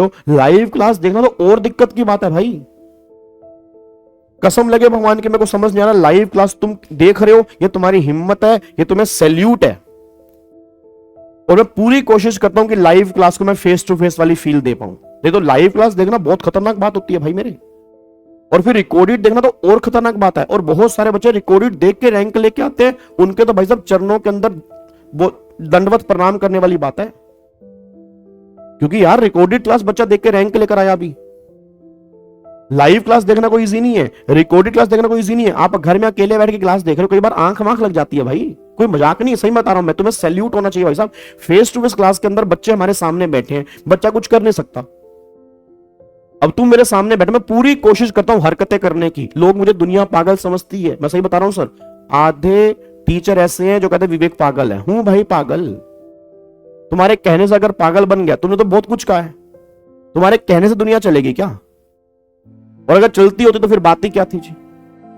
तो live class देखना तो और दिक्कत की बात है भाई। कसम लगे भगवान की, मेरे को समझ नहीं आ रहा, लाइव क्लास तुम देख रहे हो, ये तुम्हारी हिम्मत है, ये तुम्हें सैल्यूट है। और मैं पूरी कोशिश करता हूं कि लाइव क्लास को मैं फेस टू फेस वाली फील दे पाऊं। नहीं तो लाइव क्लास देखना बहुत खतरनाक बात होती है भाई मेरे, और फिर रिकॉर्डेड देखना तो और खतरनाक बात है। और बहुत सारे बच्चे रिकॉर्डेड देख के रैंक लेके आते हैं, उनके तो भाई साहब चरणों के अंदर दंडवत प्रणाम करने वाली बात है। क्योंकि यार रिकॉर्डेड क्लास बच्चा देख के रैंक लेकर आया, अभी लाइव क्लास देखना कोई इजी नहीं है, रिकॉर्डेड क्लास देखना कोई इजी नहीं है। आप घर में अकेले बैठ के क्लास देख रहे हो, कई बार आंख वांख लग जाती है भाई, कोई मजाक नहीं है, सही बता रहा हूं मैं, तुम्हें सैल्यूट होना चाहिए भाई साहब। फेस टू फेस क्लास के अंदर बच्चे हमारे सामने बैठे हैं, बच्चा कुछ कर नहीं सकता। अब तुम मेरे सामने बैठे, मैं पूरी कोशिश करता हूं हरकतें करने की, लोग मुझे दुनिया पागल समझती है, मैं सही बता रहा हूं सर। आधे टीचर ऐसे हैं जो कहते हैं विवेक पागल है। हूं भाई पागल, तुम्हारे कहने से अगर पागल बन गया, तुमने तो बहुत कुछ कहा है, तुम्हारे कहने से दुनिया चलेगी क्या? और अगर चलती होती तो फिर बात ही क्या थी जी।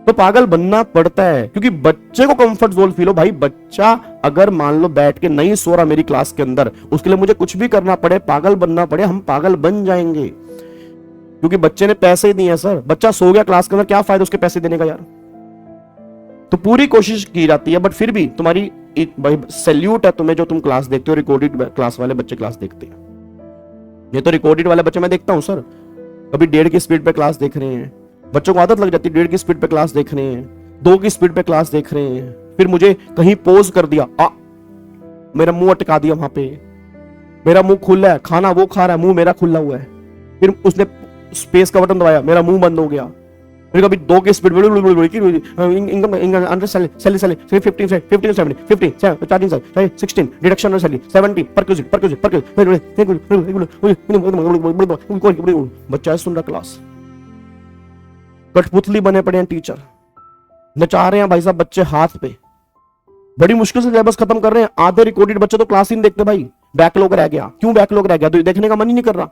तो पागल बनना पड़ता है, क्योंकि बच्चे को कंफर्ट जोन फील हो। भाई बच्चा अगर मान लो बैठ के नहीं सो रहा मेरी क्लास के अंदर, उसके लिए मुझे कुछ भी करना पड़े, पागल बनना पड़े, हम पागल बन जाएंगे। क्योंकि बच्चे ने पैसे ही दिए हैं सर, बच्चा सो गया क्लास के अंदर, क्या फायदा उसके पैसे देने का यार। तो पूरी कोशिश की जाती है, बट फिर भी तुम्हारी भाई सैल्यूट है तुम्हें जो तुम क्लास देखते हो, रिकॉर्डेड क्लास वाले बच्चे क्लास देखते हैं। ये तो रिकॉर्डेड वाले बच्चे मैं देखता हूं सर, कभी 1.5 की स्पीड पे क्लास देख रहे हैं, बच्चों को आदत लग जाती है 1.5 की स्पीड पे क्लास देख रहे हैं, 2 की स्पीड पे क्लास देख रहे हैं, फिर मुझे कहीं पोज कर दिया, मेरा मुंह अटका दिया वहां पे, मेरा मुंह खुला है, खाना वो खा रहा है, मुंह मेरा खुला हुआ है, फिर उसने स्पेस का बटन दबाया, मेरा मुंह बंद हो गया, फिर कभी 2 की स्पीड डिडक्शन 70 बच्चा सुन रहा क्लास। कठपुतली बने पड़े हैं टीचर, नचा रहे हैं भाई साहब बच्चे हाथ पे, बड़ी मुश्किल से सिलेबस खत्म कर रहे हैं। आधे रिकॉर्डेड बच्चे तो क्लास ही नहीं देखते भाई, बैकलॉग रह गया। क्यों बैकलॉग रह गया? तो देखने का मन ही नहीं कर रहा।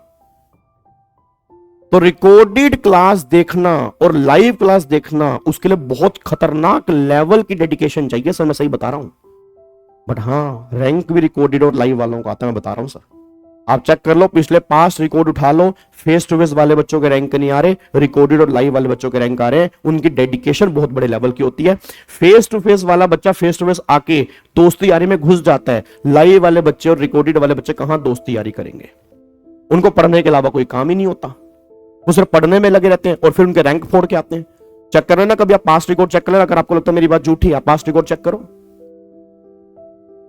तो रिकॉर्डेड क्लास देखना और लाइव क्लास देखना, उसके लिए बहुत खतरनाक लेवल की डेडिकेशन चाहिए सर, मैं सही बता रहा हूं। बट हाँ, रैंक भी रिकॉर्डेड और लाइव वालों का आता है, मैं बता रहा हूं सर। आप चेक कर लो, पिछले 5 रिकॉर्ड उठा लो, फेस टू फेस वाले बच्चों के रैंक नहीं आ रहे, रिकॉर्डेड और लाइव वाले बच्चों के रैंक आ रहे हैं। उनकी डेडिकेशन बहुत बड़े लेवल की होती है। फेस टू फेस वाला बच्चा फेस टू फेस आके दोस्ती यारी में घुस जाता है, लाइव वाले बच्चे और रिकॉर्डेड वाले बच्चे कहां दोस्ती यारी करेंगे? उनको पढ़ने के अलावा कोई काम ही नहीं होता, वो सिर्फ पढ़ने में लगे रहते हैं और फिर उनके रैंक फोड़ के आते हैं। चेक कर लेना कभी, आप पास्ट रिकॉर्ड चेक कर लेना, अगर आपको लगता है मेरी बात झूठी है, आप पास्ट रिकॉर्ड चेक करो।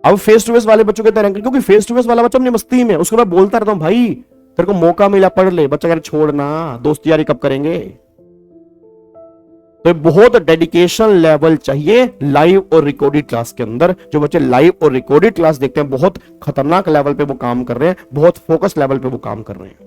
अब फेस टू फेस वाले बच्चों के रैंक, क्योंकि फेस टू फेस वाला बच्चा अपनी मस्ती में, उसको मैं बोलता रहता हूं भाई तेरे को मौका मिला पढ़ ले, बच्चा कह रहा छोड़ना, दोस्ती यारी कब करेंगे? तो बहुत डेडिकेशन लेवल चाहिए लाइव और रिकॉर्डेड क्लास के अंदर। जो बच्चे लाइव और रिकॉर्डेड क्लास देखते हैं, बहुत खतरनाक लेवल पे वो काम कर रहे हैं, बहुत फोकस लेवल पे वो काम कर रहे हैं।